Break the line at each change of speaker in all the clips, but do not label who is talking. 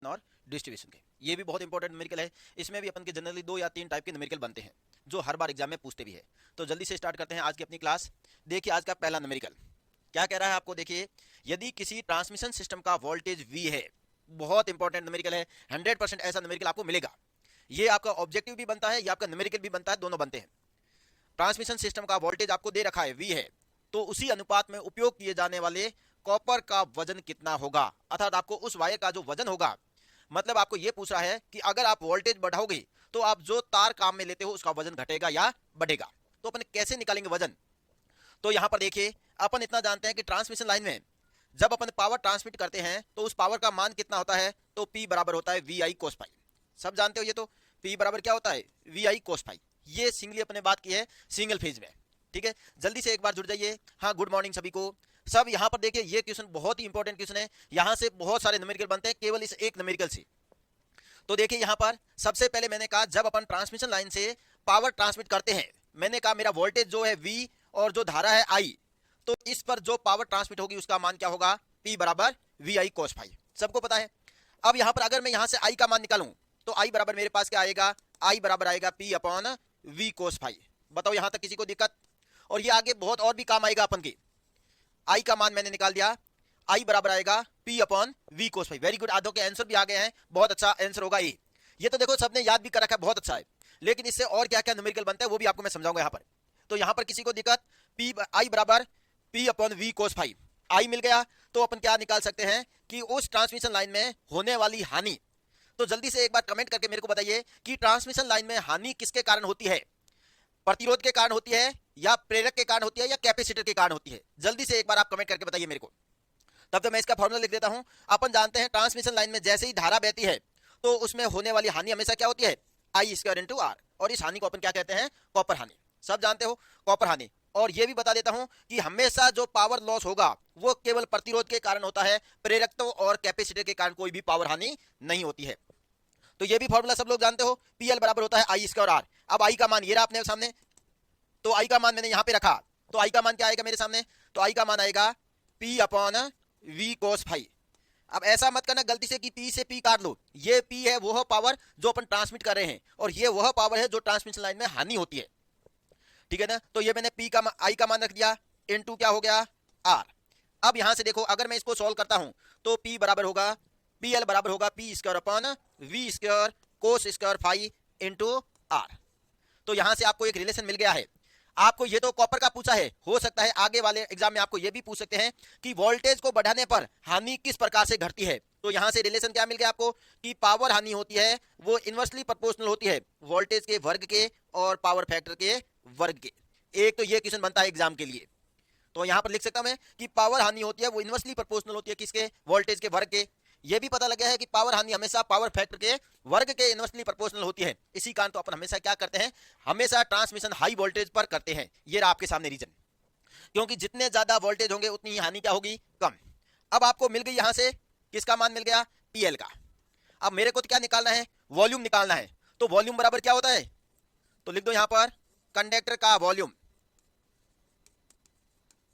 और डिस्ट्रीब्यूशन के। ये भी बहुत इंपॉर्टेंट न्यूमेरिकल है। इसमें भी अपन के जनरली 2 या 3 टाइप के न्यूमेरिकल बनते हैं जो हर बार एग्जाम में पूछते भी है। तो जल्दी से स्टार्ट करते हैं आज की अपनी क्लास। देखिए आज का पहला न्यूमेरिकल क्या कह रहा है आपको। देखिए यदि किसी ट्रांसमिशन सिस्टम का वोल्टेज V है, बहुत इंपॉर्टेंट न्यूमेरिकल है, 100% ऐसा न्यूमेरिकल आपको मिलेगा। ये आपका ऑब्जेक्टिव भी बनता है, ये आपका न्यूमेरिकल भी बनता है, दोनों बनते हैं। ट्रांसमिशन सिस्टम का वोल्टेज आपको दे रखा है V है, तो उसी अनुपात में उपयोग किए जाने वाले कॉपर का वजन कितना होगा, अर्थात आपको उस वायर का जो वजन होगा, मतलब आपको यह पूछ रहा है कि अगर आप वोल्टेज बढ़ाओगे तो आप जो तार काम में लेते हो उसका वजन घटेगा या बढ़ेगा। तो अपन कैसे निकालेंगे वजन। तो यहां पर देखिए अपन इतना जानते हैं कि ट्रांसमिशन लाइन में जब अपन पावर ट्रांसमिट करते हैं तो उस पावर का मान कितना होता है, तो P बराबर होता है VI कोस पाई। सब जानते हो ये। तो P बराबर क्या होता है, VI कोस पाई। ये सिंगली अपने बात की है सिंगल फेज में। ठीक है, जल्दी से एक बार जुड़ जाइए। हाँ, गुड मॉर्निंग सभी को। सब यहाँ पर देखिए ये क्वेश्चन बहुत ही इंपॉर्टेंट क्वेश्चन है। यहाँ से बहुत सारे न्यूमेरिकल बनते हैं केवल इस एक न्यूमेरिकल से। तो देखिए यहाँ पर सबसे पहले मैंने कहा जब अपन ट्रांसमिशन लाइन से पावर ट्रांसमिट करते हैं, मैंने कहा मेरा वोल्टेज जो है V और जो धारा है I, तो इस पर जो पावर ट्रांसमिट होगी उसका मान क्या होगा, P बराबर VI कोस फाई। सबको पता है। अब यहाँ पर अगर मैं यहाँ से I का मान निकालूं तो I बराबर मेरे पास क्या आएगा, I बराबर आएगा P upon V cos phi. बताओ यहाँ तक किसी को दिक्कत। और ये आगे बहुत और भी काम आएगा अपन के। I का मान मैंने निकाल दिया, I बराबर आएगा P upon V cos phi. Very good, आधों के आंसर भी आ गए हैं, बहुत अच्छा आंसर होगा ये तो देखो सबने याद भी कर रखा है, बहुत अच्छा है। लेकिन इससे और क्या क्या न्यूमेरिकल बनता है वो भी आपको मैं समझाऊंगा यहाँ पर। तो यहाँ पर किसी को दिक्कत, I बराबर P upon V cos phi. I मिल गया तो अपन क्या निकाल सकते हैं कि उस ट्रांसमिशन लाइन में होने वाली हानि। तो जल्दी से एक बार कमेंट करके मेरे को बताइए कि ट्रांसमिशन लाइन में हानि किसके कारण होती है, प्रतिरोध के कारण होती है या प्रेरक के कारण होती है या कैपेसिटर के कारण होती है। जल्दी से एक बार आप कमेंट करके बताइए मेरे को। तब तो मैं इसका फॉर्मूला लिख देता हूं। अपन जानते हैं ट्रांसमिशन लाइन में जैसे ही धारा बहती है तो उसमें होने वाली हानि हमेशा क्या होती है, I स्क्वायर इंटू आर। और इस हानि को अपन क्या कहते हैं, कॉपर हानि। सब जानते हो कॉपर हानि। और ये भी बता देता हूं कि हमेशा जो पावर लॉस होगा वो केवल प्रतिरोध के कारण होता है, प्रेरकत्व और कैपेसिटर के कारण कोई भी पावर हानि नहीं होती है। तो ये भी फॉर्मूला सब लोग जानते हो, PL बराबर होता है I स्क्वायर आर। अब I का मान ये रहा अपने सामने, तो I का मान मैंने यहां पे रखा, तो I का मान क्या आएगा मेरे सामने, तो I का मान आएगा P upon V cos phi. अब ऐसा मत करना गलती से कि P से P काट लो। ये P है वह पावर जो अपन ट्रांसमिट कर रहे हैं और ये वह पावर है जो ट्रांसमिशन लाइन में हानि होती है। ठीक है ना। तो ये मैंने P का I का मान रख दिया, इनटू क्या हो गया R। अब यहां से देखो अगर मैं इसको सॉल्व करता हूं तो P बराबर होगा, PL बराबर होगा P square upon V square cos square phi into R। तो यहां से आपको एक रिलेशन मिल गया है। आपको ये तो कॉपर का पूछा है, हो सकता है आगे वाले एग्जाम में आपको ये भी पूछ सकते हैं कि वोल्टेज को बढ़ाने पर हानि किस प्रकार से घटती है। तो यहां से रिलेशन क्या मिल गया आपको कि पावर हानि होती है वो इनवर्सली प्रोपोर्शनल होती है वोल्टेज के वर्ग के और पावर फैक्टर के वर्ग के। एक तो ये क्वेश्चन बनता है एग्जाम के लिए। तो यहां पर लिख सकता मैं कि पावर हानि होती है वो इनवर्सली प्रोपोर्शनल होती है किसके, वोल्टेज के वर्ग के। ये भी पता लग गया है कि पावर हानि हमेशा पावर फैक्टर के वर्ग के इनवर्सली प्रोपोर्शनल होती है। इसी कारण तो अपन हमेशा क्या करते हैं, हमेशा ट्रांसमिशन हाई वोल्टेज पर करते हैं। ये रहा आपके सामने रीजन, क्योंकि जितने ज्यादा वोल्टेज होंगे उतनी ही हानि क्या होगी, कम। अब आपको मिल गई यहां से किसका मान मिल गया, PL का। अब मेरे को तो क्या निकालना है, वॉल्यूम निकालना है। तो वॉल्यूम बराबर क्या होता है, तो लिख दो यहां पर कंडक्टर का वॉल्यूम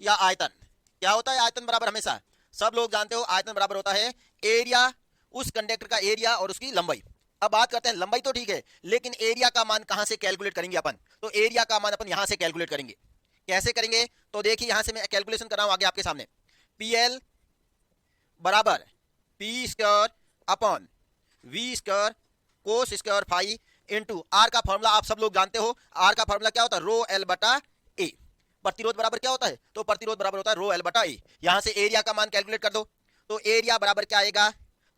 या आयतन। क्या होता है आयतन बराबर, हमेशा सब लोग जानते हो आयतन बराबर होता है एरिया, उस कंडक्टर का एरिया और उसकी लंबाई। अब बात करते हैं लंबाई तो ठीक है, लेकिन एरिया का मान कहां से कैलकुलेट करेंगे अपन, तो एरिया का मान अपन यहां से कैलकुलेट करेंगे। कैसे करेंगे, तो देखिए यहां से मैं कैलकुलेशन कर रहा हूं आगे आपके सामने। PL बराबर P square upon V square cos square phi into R का फॉर्मूला आप सब लोग जानते हो। आर का फॉर्मूला क्या होता है, रो एल बटा ए। प्रतिरोध बराबर क्या होता है, तो प्रतिरोध बराबर होता है रो एल बटा ए। यहां से एरिया का मान कैलकुलेट कर दो, तो एरिया बराबर क्या आएगा,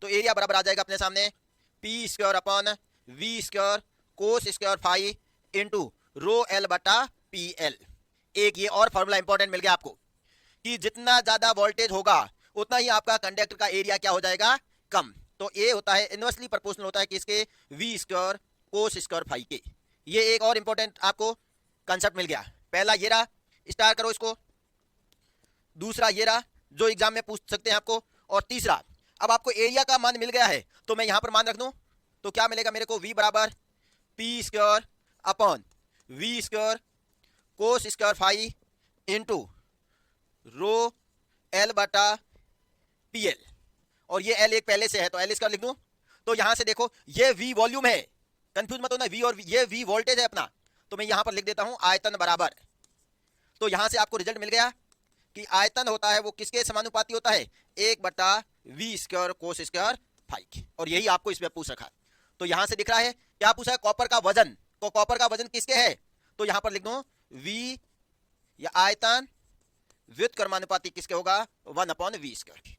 तो एरिया बराबर आ जाएगा अपने सामने P square upon V square cos square phi into rho L बटा PL। एक ये और फॉर्मूला इंपॉर्टेंट मिल गया आपको कि जितना ज्यादा वोल्टेज होगा उतना ही आपका कंडक्टर का एरिया क्या हो जाएगा, कम। तो ए होता है इनवर्सली प्रोपोर्शनल होता है किसके, V square cos square phi के। ये एक और इंपॉर्टेंट आपको कंसेप्ट मिल गया। पहला ये रहा, स्टार्ट करो इसको। दूसरा ये रहा जो एग्जाम में पूछ सकते हैं आपको। और तीसरा, अब आपको एरिया का मान मिल गया है तो मैं यहां पर मान रख दूं तो क्या मिलेगा मेरे को, V बराबर P square upon V square cos square phi into rho L बटा PL। और ये L एक पहले से है तो L इसका लिख दूं, तो यहां से देखो ये V वॉल्यूम है, कंफ्यूज मत होना, V और ये V वोल्टेज है अपना, तो मैं यहां पर लिख देता हूं आयतन बराबर। तो यहां से आपको रिजल्ट मिल गया कि आयतन होता है वो किसके समानुपाती होता है, 1/V² कोस स्क्वायर फाई, और यही आपको इसमें पूछ रखा है। तो यहां से दिख रहा है क्या पूछा है, कॉपर का वजन, तो कॉपर का वजन किसके है, तो यहां पर लिख दो V या आयतन व्युत्क्रमानुपाती किसके होगा, 1/V²।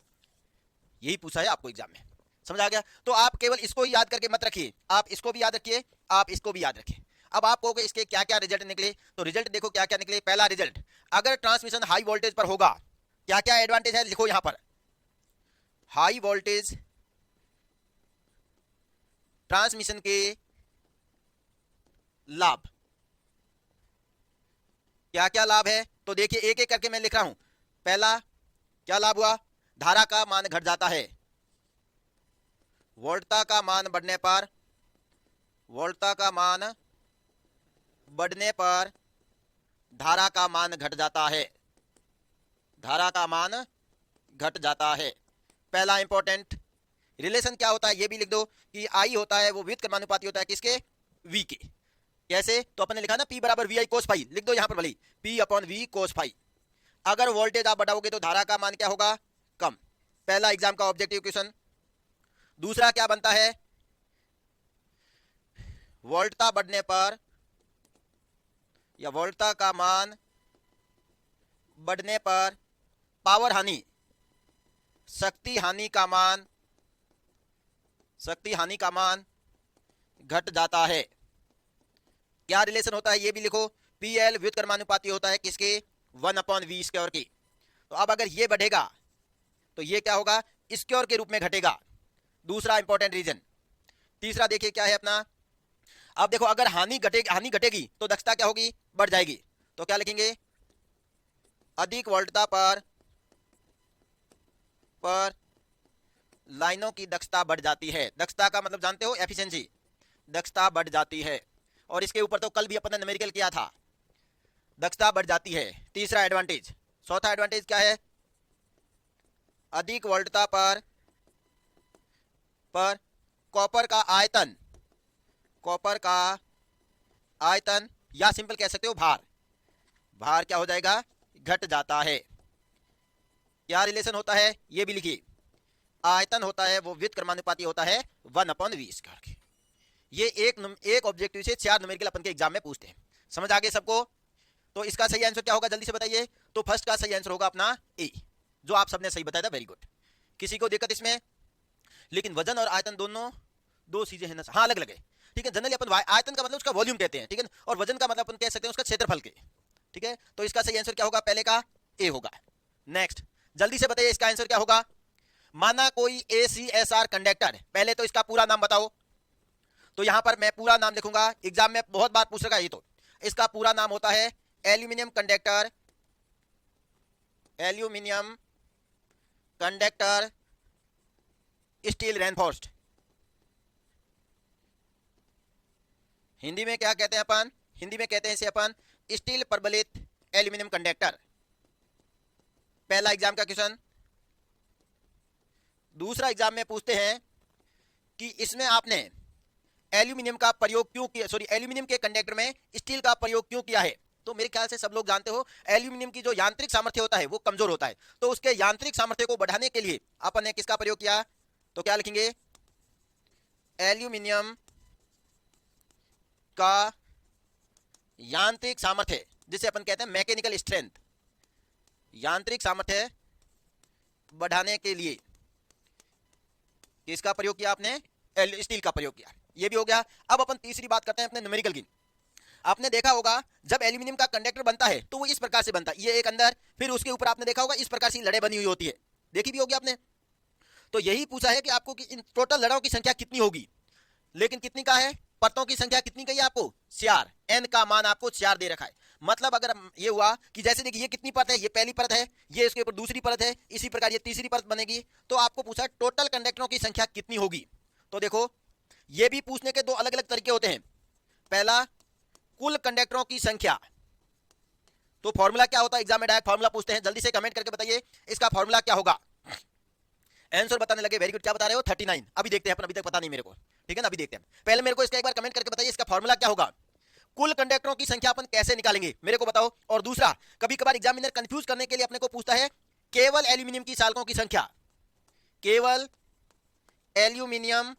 यही पूछा है आपको एग्जाम में, समझ आ गया। तो आप केवल इसको ही याद करके मत रखिए, आप इसको भी याद रखिए, आप इसको भी याद रखिए। अब आप कहोगे इसके क्या क्या रिजल्ट निकले, तो रिजल्ट देखो क्या क्या निकले। पहला रिजल्ट, अगर ट्रांसमिशन हाई वोल्टेज पर होगा, क्या क्या एडवांटेज है लिखो यहां पर, हाई वोल्टेज ट्रांसमिशन के लाभ, क्या क्या लाभ है, तो देखिए एक एक करके मैं लिख रहा हूं। पहला क्या लाभ हुआ, धारा का मान घट जाता है, वोल्टता का मान बढ़ने पर, वोल्टता का मान बढ़ने पर धारा का मान घट जाता है, धारा का मान घट जाता है। पहला इंपॉर्टेंट रिलेशन क्या होता है ये भी लिख दो कि आई होता है वो व्युत्क्रमानुपाती होता है किसके, V के। कैसे, तो अपने लिखा ना P बराबर VI कोस फाई, लिख दो यहां पर भले P/V कोस फाई। अगर वोल्टेज आप बढ़ाओगे तो धारा का मान क्या होगा, कम। पहला एग्जाम का ऑब्जेक्टिव क्वेश्चन। दूसरा क्या बनता है, वोल्टता बढ़ने पर या वोल्टता का मान बढ़ने पर पावर हानि, शक्ति हानि का मान, शक्ति हानि का मान घट जाता है। क्या रिलेशन होता है ये भी लिखो, PL व्युत्क्रमानुपाती होता है किसके, 1/V² की। तो अब अगर ये बढ़ेगा तो ये क्या होगा, स्क्वायर के रूप में घटेगा, दूसरा इंपॉर्टेंट रीजन। तीसरा देखिए क्या है अपना, अब देखो अगर हानि घटेगी तो दक्षता क्या होगी, बढ़ जाएगी। तो क्या लिखेंगे, अधिक वोल्टता पर लाइनों की दक्षता बढ़ जाती है। दक्षता का मतलब जानते हो, एफिशिएंसी, दक्षता बढ़ जाती है। और इसके ऊपर तो कल भी अपन ने न्यूमेरिकल किया था, दक्षता बढ़ जाती है, तीसरा एडवांटेज। चौथा एडवांटेज क्या है, अधिक वोल्टता पर कॉपर का आयतन, कॉपर का आयतन या सिंपल कह सकते हो भार, भार क्या हो जाएगा, घट जाता है। क्या रिलेशन होता है ये भी लिखिए, आयतन होता है वो व्युत्क्रमानुपाती होता है 1/V²। ये एक ऑब्जेक्टिव से 4 न्यूमेरिकल अपन के एग्जाम में पूछते हैं। समझ आ गए सबको। तो इसका सही आंसर क्या होगा जल्दी से बताइए। तो फर्स्ट का सही आंसर होगा अपना ए, जो आप सबने सही बताया था, वेरी गुड। किसी को दिक्कत इसमें, लेकिन वजन और आयतन दोनों दो चीजें हैं ना, हाँ अलग अलग है, ठीक है। जनरली अपन आयतन का मतलब उसका वॉल्यूम कहते हैं, ठीक है, और वजन का मतलब अपन कह सकते हैं उसका क्षेत्रफल के, ठीक है। तो इसका सही आंसर क्या होगा, पहले का ए होगा। नेक्स्ट जल्दी से बताइए इसका आंसर क्या होगा। माना कोई ACSR कंडक्टर, पहले तो इसका पूरा नाम बताओ। तो यहां पर मैं पूरा नाम लिखूंगा, एग्जाम में बहुत बार पूछ रखा है ये। तो इसका पूरा नाम होता है aluminium conductor, aluminium conductor steel reinforced. Hindi में क्या कहते हैं अपन, हिंदी में कहते हैं इसे अपन स्टील प्रबलित एल्यूमिनियम कंडक्टर। पहला एग्जाम का क्वेश्चन। दूसरा एग्जाम में पूछते हैं कि इसमें आपने एल्यूमिनियम का प्रयोग क्यों किया, सॉरी एल्यूमिनियम के कंडक्टर में स्टील का प्रयोग क्यों किया है। तो मेरे ख्याल से सब लोग जानते हो एल्यूमिनियम की जो यांत्रिक सामर्थ्य होता है वो कमजोर होता है, तो उसके यांत्रिक सामर्थ्य को बढ़ाने के लिए अपन ने किसका प्रयोग किया। तो क्या लिखेंगे, एल्यूमिनियम का यांत्रिक सामर्थ्य, जिसे अपन कहते हैं मैकेनिकल स्ट्रेंथ, यांत्रिक सामर्थ्य बढ़ाने के लिए किसका प्रयोग किया आपने, स्टील का प्रयोग किया। ये भी हो गया। अब अपन तीसरी बात करते हैं अपने न्यूमेरिकल की। आपने देखा होगा जब एल्यूमिनियम का कंडक्टर बनता है तो वो इस प्रकार से बनता है, ये एक अंदर, फिर उसके ऊपर आपने देखा होगा इस प्रकार से लड़े बनी हुई होती है, देखी भी होगी आपने। तो यही पूछा है कि आपको कि इन टोटल लड़ों की संख्या कितनी होगी, लेकिन कितनी का है, परतों की संख्या कितनी कही आपको, 4। n का मान आपको 4 दे रखा है। मतलब अगर ये हुआ कि जैसे देखिए ये कितनी परत है, ये पहली परत है, ये इसके ऊपर दूसरी परत है, इसी प्रकार ये तीसरी परत बनेगी। तो आपको पूछा टोटल कंडक्टरों की संख्या कितनी होगी। तो देखो ये भी पूछने के दो अलग अलग तरीके होते हैं। पहला कुल कंडक्टरों की संख्या, तो फॉर्मूला क्या होता है, एग्जाम में डायरेक्ट फॉर्मूला पूछते हैं, जल्दी से कमेंट करके बताइए इसका फॉर्मूला क्या होगा। आंसर बताने लगे, वेरी गुड। क्या बता रहे हो? 39। अभी देखते हैं अपन, अभी तक पता नहीं मेरे को, ठीक है ना, अभी देखते हैं। पहले मेरे को इसका एक बार कमेंट करके बताइए इसका फॉर्मूला क्या होगा, कुल कंडक्टरों की संख्या अपन कैसे निकालेंगे मेरे को बताओ। और दूसरा, कभी कभार एग्जामिनर कंफ्यूज करने के लिए अपने को पूछता है केवल एल्यूमिनियम की सालकों की संख्या, केवल एल्यूमिनियम,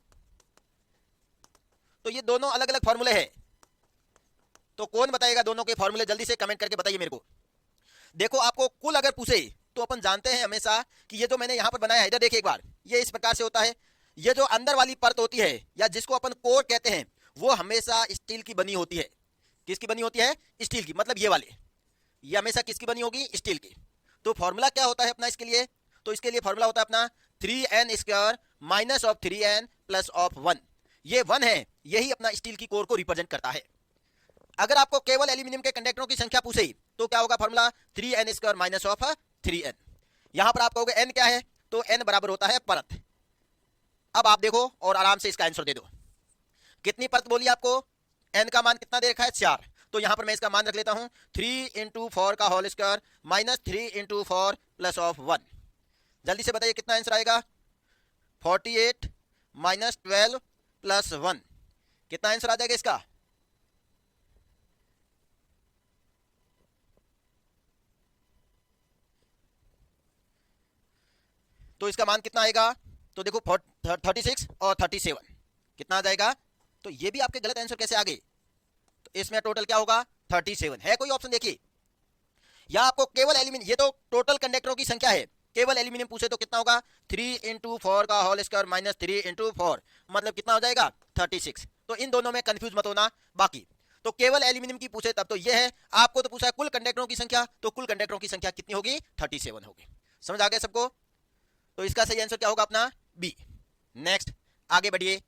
तो ये दोनों अलग अलग फॉर्मूले हैं। तो कौन बताएगा दोनों के फॉर्मूले, जल्दी से कमेंट करके बताइए मेरे को। देखो, आपको कुल अगर पूछे तो अपन जानते हैं हमेशा कि ये जो मैंने यहां पर बनाया है, इधर देखिए एक बार, ये इस प्रकार से होता है। ये जो अंदर वाली परत होती है या जिसको अपन कोर कहते हैं, वो हमेशा स्टील की बनी होती है। किसकी बनी होती है? स्टील की। मतलब ये वाले, ये हमेशा किसकी बनी होगी? स्टील की। तो फॉर्मूला क्या होता है अपना इसके लिए? तो इसके लिए फॉर्मूला होता है अपना 3n² minus of 3n plus of 1। ये 1 है, यही अपना स्टील की कोर को रिप्रेजेंट करता है। अगर आपको केवल एल्यूमिनियम के कंडक्टरों की संख्या पूछे तो क्या होगा formula? 3n² minus of 3n। यहां पर आप कहोगे n क्या है, तो n बराबर होता है परत। अब आप देखो और आराम से इसका आंसर दे दो। कितनी परत बोली आपको? n का मान कितना दे रखा है? 4। तो यहां पर मैं इसका मान रख लेता हूं 3 इंटू 4 का whole square minus 3 into 4 plus of 1। जल्दी से बताइए कितना आंसर आएगा? 48 माइनस 12 प्लस 1। कितना आंसर आ जाएगा इसका? तो इसका मान कितना आएगा? तो देखो 36 और 37 कितना आ जाएगा? तो ये भी आपके गलत आंसर कैसे आ गए? तो इसमें टोटल क्या होगा? 37 है। कोई ऑप्शन देखिए, या आपको केवल एल्यूमिनियम, ये तो टोटल कंडक्टरों की संख्या है, केवल एल्यूमिनियम पूछे तो कितना होगा? 3 इंटू 4 का होल स्क्वायर माइनस 3 इंटू 4, मतलब कितना हो जाएगा? 36। तो इन दोनों में कंफ्यूज मत होना। बाकी तो केवल एल्यूमिनियम की पूछे तब तो ये है, आपको तो पूछा है कुल कंडक्टरों की संख्या, तो कुल कंडक्टरों की संख्या कितनी होगी? 37 होगी। समझ आ गया सबको? तो इसका सही आंसर क्या होगा अपना? बी। नेक्स्ट, आगे बढ़िए,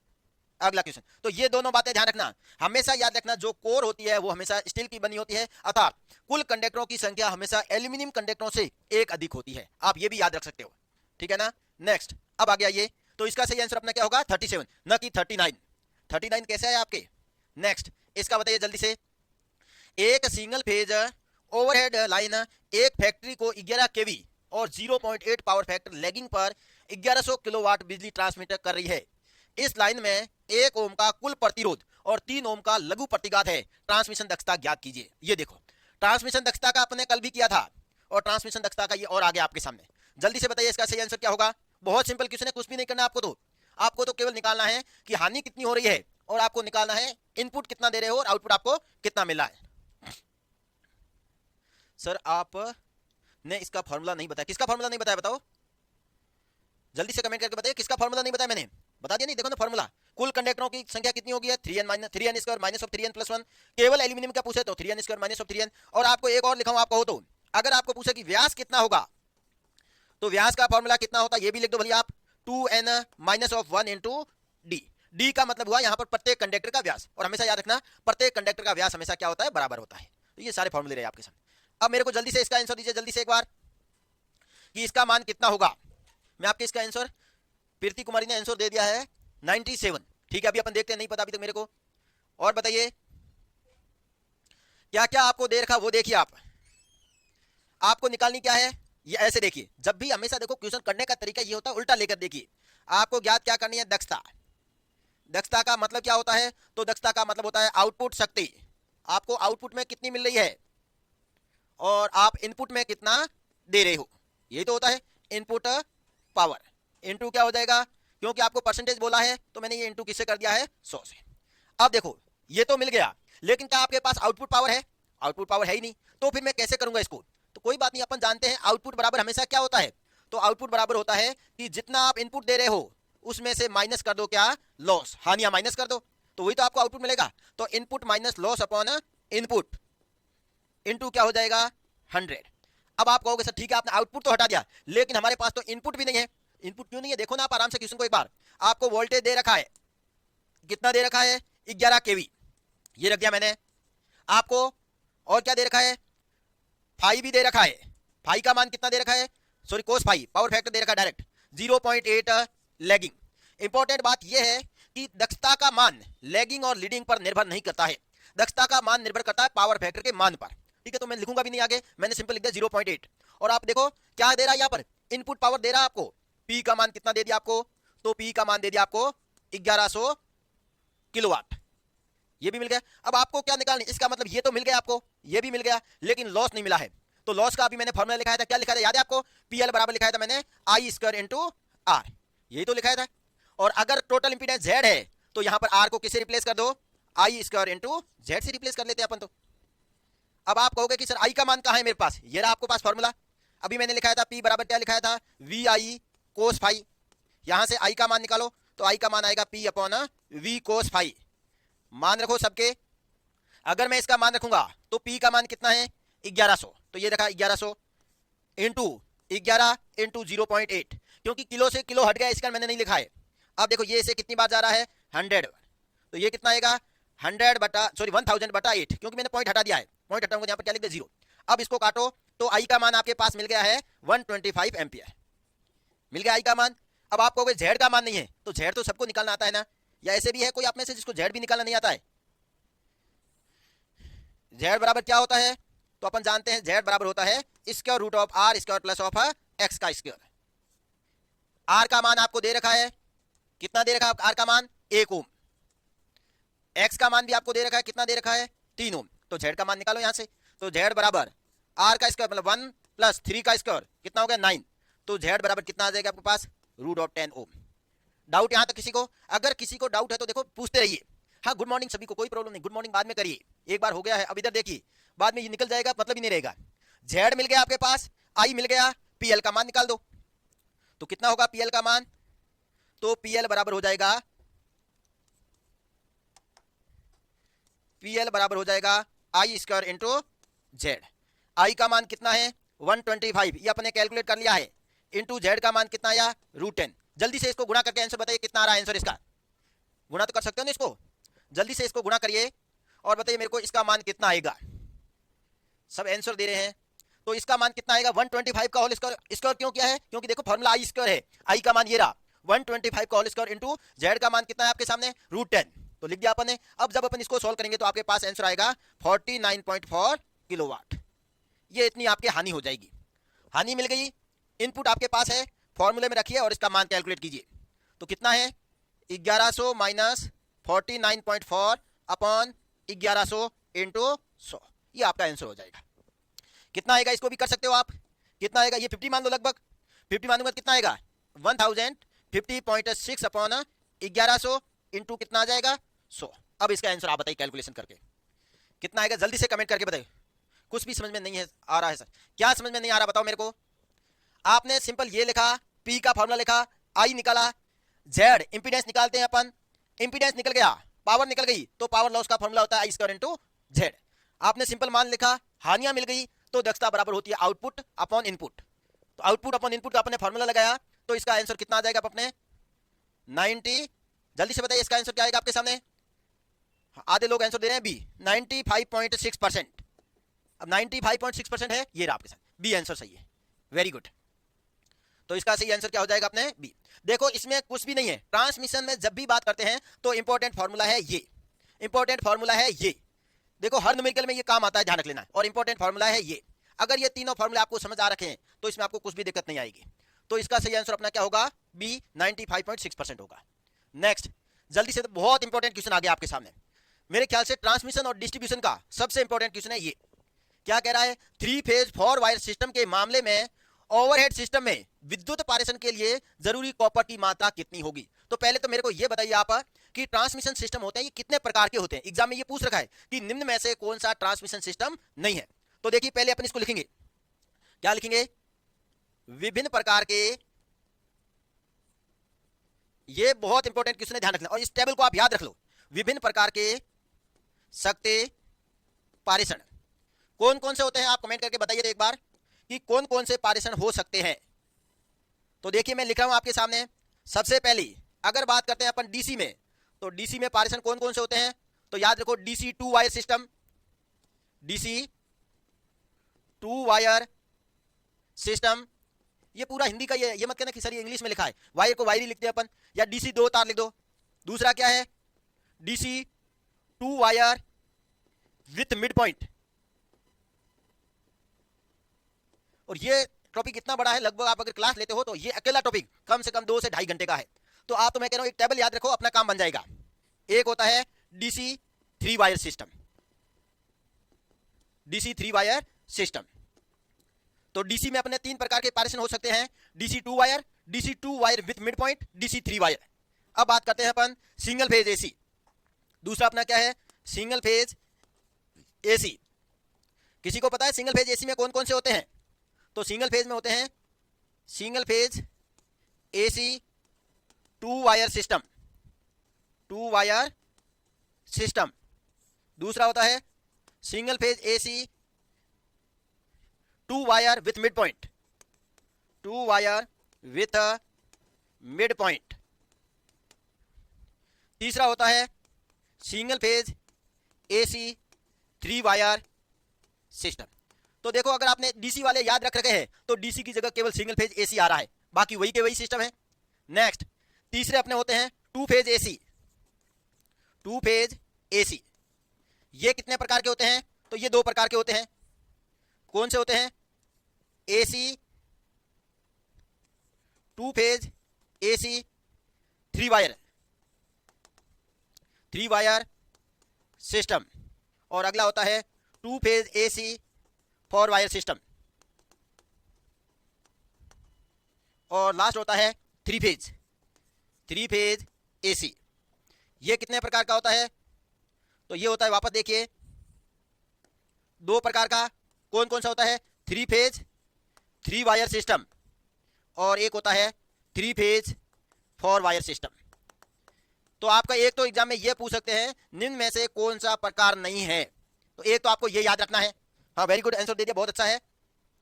अगला क्वेश्चन। तो ये दोनों बातें ध्यान रखना, हमेशा याद रखना, जो कोर होती है वो हमेशा स्टील की बनी होती है, अर्थात कुल कंडक्टरों की संख्या हमेशा एल्यूमिनियम कंडक्टरों से एक अधिक होती है। आप ये भी याद रख सकते हो, ठीक है ना। नेक्स्ट, अब आ गया ये, तो इसका सही आंसर अपना क्या होगा? 37, न कि 39। 39 कैसे है आपके? नेक्स्ट, इसका बताइए जल्दी से। एक सिंगल फेज ओवरहेड लाइन एक फैक्ट्री को 11 केवी और 0.8 पावर फैक्टर लैगिंग पर 1100 किलोवाट बिजली ट्रांसमिट कर रही है। इस लाइन में 1 ओम का कुल प्रतिरोध और 3 ओम का लघु प्रतिघात है। ट्रांसमिशन दक्षता ज्ञात कीजिए। ये देखो, ट्रांसमिशन दक्षता का अपने कल भी किया था, और ट्रांसमिशन दक्षता का ये और आ गया आपके सामने। जल्दी से बताइए इसका सही आंसर क्या होगा? बहुत सिंपल क्वेश्चन है, कुछ भी नहीं करना आपको तो केवल निकालना है कि हानि कितनी हो रही है, और आपको निकालना है इनपुट कितना दे रहे हो और आउटपुट आपको कितना मिला है। सर आपने इसका फॉर्मूला नहीं बताया। किसका फॉर्मूला नहीं बताया बताओ? जल्दी से कमेंट करके बताइए किसका फॉर्मूला नहीं बताया। मैंने बता दिया नहीं, देखो ना फॉर्मूला। कुल कंडक्टरों की संख्या कितनी होगी? 3n² minus of 3n plus 1। केवल एल्यूमिनियम का पूछे तो 3n² माइनस ऑफ 3n। और आपको एक और लिखा हूं, आप कहो तो, अगर आपको पूछे कि व्यास कितना होगा, तो व्यास का फॉर्मूला कितना होता है ये भी लिख दो भैया आप, 2n minus of 1 into D. D का मतलब हुआ यहाँ पर प्रत्येक कंडक्टर का व्यास, और हमेशा याद रखना प्रत्येक कंडक्टर का व्यास हमेशा क्या होता है? बराबर होता है। तो ये सारे फॉर्मूले रहे आपके सामने। अब मेरे को जल्दी से इसका आंसर दीजिए, जल्दी से एक बार, कि इसका मान कितना होगा। मैं आपके इसका आंसर, प्रीति कुमारी ने आंसर दे दिया है 97। ठीक है, अभी अपन देखते हैं, नहीं पता अभी तक मेरे को। और बताइए क्या क्या आपको दे रखा, वो देखिए आप। आपको निकालनी क्या है? ये ऐसे देखिए, जब भी हमेशा देखो क्वेश्चन करने का तरीका ये होता है, उल्टा लेकर देखिए। आपको ज्ञात क्या करनी है? दक्षता। दक्षता का मतलब क्या होता है? तो दक्षता का मतलब होता है आउटपुट शक्ति। आपको आउटपुट में कितनी मिल रही है और आप इनपुट में कितना दे रहे हो, यही तो होता है इनपुट पावर। इनटू क्या हो जाएगा? क्योंकि आपको परसेंटेज बोला है तो मैंने ये इनटू किससे कर दिया है? 100 से। अब देखो, ये तो मिल गया, लेकिन क्या आपके पास आउटपुट पावर है? आउटपुट पावर है ही नहीं, तो फिर मैं कैसे करूंगा इसको? तो कोई बात नहीं, अपन जानते हैं आउटपुट बराबर हमेशा क्या होता है? तो आउटपुट बराबर होता है कि जितना आप इनपुट दे रहे हो उसमें से माइनस कर दो क्या? लॉस, हानियां माइनस कर दो, तो वही तो आपको आउटपुट मिलेगा। तो input minus loss upon input into क्या हो जाएगा? 100। अब आप कहोगे सर ठीक है आपने आउटपुट तो हटा दिया, लेकिन हमारे पास तो इनपुट भी नहीं है। इनपुट क्यों नहीं है? देखो ना आप आराम से क्वेश्चन को एक बार। आपको वोल्टेज दे रखा है, कितना दे रखा है? 11 केवी, ये रख दिया मैंने। आपको और क्या दे रखा है? फाई भी दे रखा है। फाई का मान कितना दे रखा है? Sorry, cos phi, power factor दे रखा है डायरेक्ट 0.8 लैगिंग। इंपॉर्टेंट बात यह है कि दक्षता का मान लैगिंग और लीडिंग पर निर्भर नहीं करता है, दक्षता का मान निर्भर करता है पावर फैक्टर के मान पर। ठीक है, तो मैं लिखूंगा भी नहीं आगे, मैंने सिंपल लिख दिया 0.8। और आप देखो क्या दे रहा है यहाँ पर? इनपुट पावर दे रहा है आपको पी का मान कितना दे दिया आपको, तो पी का मान दे दिया आपको 1100 किलोवाट, ये भी मिल गया। अब आपको क्या निकालना, इसका मतलब ये तो मिल गया आपको, ये भी मिल गया, लेकिन लॉस नहीं मिला है। तो लॉस का अभी मैंने फॉर्मूला लिखाया था, क्या लिखा था याद है आपको, पीएल बराबर लिखाया था मैंने आई स्क्वायर इंटू आर, यही तो लिखाया था। और अगर टोटल इंपीडेंस जेड है तो यहां पर आर को किससे रिप्लेस कर दो, आई स्क्वायर इंटू जेड से रिप्लेस कर लेते हैं अपन तो। अब आप कहोगे कि सर आई का मान कहां है मेरे पास, ये रहा आपको पास फॉर्मूला, अभी मैंने लिखाया था पी बराबर क्या लिखाया था, वी आई कोस फाई, यहां से आई का मान निकालो तो आई का मान आएगा P upon V cos phi. मान रखो सबके, अगर मैं इसका मान रखूंगा तो पी का मान कितना है 1100, तो ये रखा 1100 इंटू 11 इंटू 0.8, क्योंकि किलो से किलो हट गया इसका मैंने नहीं लिखा है। अब देखो ये इसे कितनी बार जा रहा है 100, तो ये कितना आएगा 1000 बटा 1000 बटा 8, क्योंकि मैंने पॉइंट हटा दिया है, पॉइंट हटाऊंगा यहाँ पर क्या लिख दे 0। अब इसको काटो तो आई का मान आपके पास मिल गया है 125 एम्पियर, मिल गया आई का मान। अब आप कहोगे जेड का मान नहीं है, तो जेड तो सबको निकालना आता है ना, या ऐसे भी है कोई आप में से जिसको जेड भी निकालना नहीं आता है। जेड बराबर क्या होता है, तो अपन जानते हैं जेड बराबर होता है square root of R square plus of X का स्क्वायर। आर का मान आपको दे रखा है, कितना दे रखा है आर का मान 1 ओम, एक्स का मान भी आपको दे रखा है, कितना दे रखा है 3 ओम, तो जेड का मान निकालो यहां से। तो जेड बराबर आर का स्क्वायर मतलब 1 प्लस 3 का स्क्वायर कितना हो गया 9, तो जेड बराबर कितना आ जाएगा आपके पास रूट ऑफ 10 ओम। डाउट यहां तक किसी को, अगर किसी को डाउट है तो देखो पूछते रहिए। हाँ गुड मॉर्निंग सभी को, कोई प्रॉब्लम नहीं, गुड मॉर्निंग बाद में करिए, एक बार हो गया है अब इधर देखिए, बाद में ये निकल जाएगा मतलब ही नहीं रहेगा। जेड मिल गया आपके पास, आई मिल गया, पीएल का मान निकाल दो, तो कितना होगा पीएल का मान, तो पीएल बराबर हो जाएगा, पीएल बराबर हो जाएगा आई स्क्वायर इंटू जेड। आई का मान कितना है 125, ये अपने कैलकुलेट कर लिया है, इंटू जेड का मान कितना आया √10। जल्दी से इसको गुणा करके आंसर बताइए कितना आ रहा है आंसर इसका, गुणा तो कर सकते हो ना इसको, जल्दी से इसको गुणा करिए और बताइए मेरे को इसका मान कितना आएगा। सब आंसर दे रहे हैं, तो इसका मान कितना आएगा 125 का होल स्क्वायर, स्क्वायर क्यों किया है, क्योंकि देखो फॉर्मूला आई स्क्वायर है, आई का मान ये रहा 125 का होल स्क्वायर इंटू जेड का मान कितना है आपके सामने √10, तो लिख दिया अपन ने। अब जब अपन इसको सॉल्व करेंगे तो आपके पास आंसर आएगा 49.4 किलोवाट, ये इतनी आपके हानि हो जाएगी। हानि मिल गई, इनपुट आपके पास है, फॉर्मूले में रखिए और इसका मान कैलकुलेट कीजिए, तो कितना है 1100 माइनस 49.4 अपॉन 1100 इंटू 100, ये आपका आंसर हो जाएगा। कितना आएगा इसको भी कर सकते हो आप, कितना आएगा ये 50 मान लो, लगभग 50 मानूंगा कितना आएगा 1050.6 अपॉन 1100 इंटू कितना आ जाएगा 100। अब इसका आंसर आप बताइए कैलकुलेशन करके कितना आएगा, जल्दी से कमेंट करके बताइए। कुछ भी समझ में नहीं है आ रहा है सर, क्या समझ में नहीं आ रहा बताओ मेरे को। आपने सिंपल ये लिखा, पी का फॉर्मूला लिखा, आई निकाला, जेड इंपीडेंस निकालते हैं अपन, इंपीडेंस निकल गया, पावर निकल गई, तो पावर लॉस का फॉर्मूला होता है आई स्क्वायर इंटू जेड। आपने सिंपल मान लिखा, हानियां मिल गई, तो दक्षता बराबर होती है आउटपुट अपॉन इनपुट, तो आउटपुट अपॉन इनपुट का अपने फॉर्मूला लगाया, तो इसका आंसर कितना आ जाएगा अपने 90। जल्दी से बताइए इसका आंसर क्या आएगा आपके सामने, आधे लोग आंसर दे रहे हैं बी 95.6%। अब 95.6% है, ये रहा आपके साथ बी आंसर सही है, वेरी गुड। तो इसका सही आंसर क्या हो जाएगा अपने बी। देखो इसमें कुछ भी नहीं है, ट्रांसमिशन में जब भी बात करते हैं तो इंपॉर्टेंट फॉर्मूला है ये, इंपॉर्टेंट फॉर्मूला है ये, देखो हर न्यूमेरिकल में ये काम आता है, ध्यान रख लेना, और इंपॉर्टेंट फॉर्मूला है ये। अगर ये तीनों फॉर्मूला आपको समझ आ रखे हैं तो इसमें आपको कुछ भी दिक्कत नहीं आएगी। तो इसका सही आंसर अपना क्या होगा बी 95.6% होगा। नेक्स्ट, जल्दी से, बहुत इंपॉर्टेंट क्वेश्चन आ गया आपके सामने, मेरे ख्याल से ट्रांसमिशन और डिस्ट्रीब्यूशन का सबसे इंपॉर्टेंट क्वेश्चन है ये। क्या कह रहा है, 3 फेज 4 वायर सिस्टम के मामले में ओवरहेड सिस्टम में विद्युत पारेषण के लिए जरूरी कॉपर की मात्रा कितनी होगी। तो पहले तो मेरे को ये बताइए आप कि ट्रांसमिशन सिस्टम होते हैं ये कितने प्रकार के होते हैं, एग्जाम में ये पूछ रखा है कि निम्न में से कौन सा ट्रांसमिशन सिस्टम नहीं है। तो देखिए पहले अपन इसको लिखेंगे, क्या लिखेंगे, विभिन्न प्रकार के, ये बहुत इंपॉर्टेंट क्वेश्चन है, ध्यान रखना, और इस टेबल को आप याद रख लो, विभिन्न प्रकार के शक्ति पारेषण कौन कौन से होते हैं, आप कमेंट करके बताइए एक बार कि कौन कौन से पारेषण हो सकते हैं। तो देखिए मैं लिख रहा हूं आपके सामने, सबसे पहली अगर बात करते हैं अपन डीसी में, तो डीसी में पारेषण कौन कौन से होते हैं, तो याद रखो DC 2 wire system, DC 2 wire system, ये पूरा हिंदी का ये मत कहना कि सर ये इंग्लिश में लिखा है, वायर को वायर ही लिखते हैं अपन, या डीसी 2 तार लिख दो। दूसरा क्या है, DC 2 wire with mid point, और ये टॉपिक इतना बड़ा है, लगभग आप अगर क्लास लेते हो तो ये अकेला टॉपिक कम से कम 2 से 2.5 घंटे का है। तो आप तो मैं कह रहा हूं एक टेबल याद रखो, अपना काम बन जाएगा। एक होता है DC 3 wire system, DC 3 wire system. तो डीसी में अपने 3 प्रकार के पार्टीशन हो सकते हैं, DC 2 wire, DC 2 wire with mid point, DC 3 wire. अब बात करते हैं अपन सिंगल फेज एसी। दूसरा अपना क्या है, सिंगल फेज एसी। किसी को पता है सिंगल फेज एसी में कौन कौन से होते हैं? तो सिंगल फेज में होते हैं single phase AC 2 wire system, 2 wire system. दूसरा होता है single phase AC 2 wire with mid point, 2 wire with mid point. तीसरा होता है single phase AC 3 wire system. तो देखो अगर आपने डीसी वाले याद रख रखे हैं तो डीसी की जगह केवल सिंगल फेज एसी आ रहा है, बाकी वही के वही सिस्टम है। नेक्स्ट तीसरे अपने होते हैं 2 फेज एसी, 2 फेज एसी। ये कितने प्रकार के होते हैं? तो ये 2 प्रकार के होते हैं। कौन से होते हैं? AC 2 phase AC 3 wire, 3 wire system. और अगला होता है 2 फेज एसी 4 वायर सिस्टम। और लास्ट होता है 3 फेज, 3 फेज एसी। ये कितने प्रकार का होता है? तो ये होता है, वापस देखिए, 2 प्रकार का। कौन कौन सा होता है? 3 फेज 3 वायर सिस्टम, और एक होता है 3 फेज 4 वायर सिस्टम। तो आपका एक तो एग्जाम में ये पूछ सकते हैं निम्न में से कौन सा प्रकार नहीं है, तो एक तो आपको ये याद रखना है। हाँ, वेरी गुड, आंसर दे दिया, बहुत अच्छा है।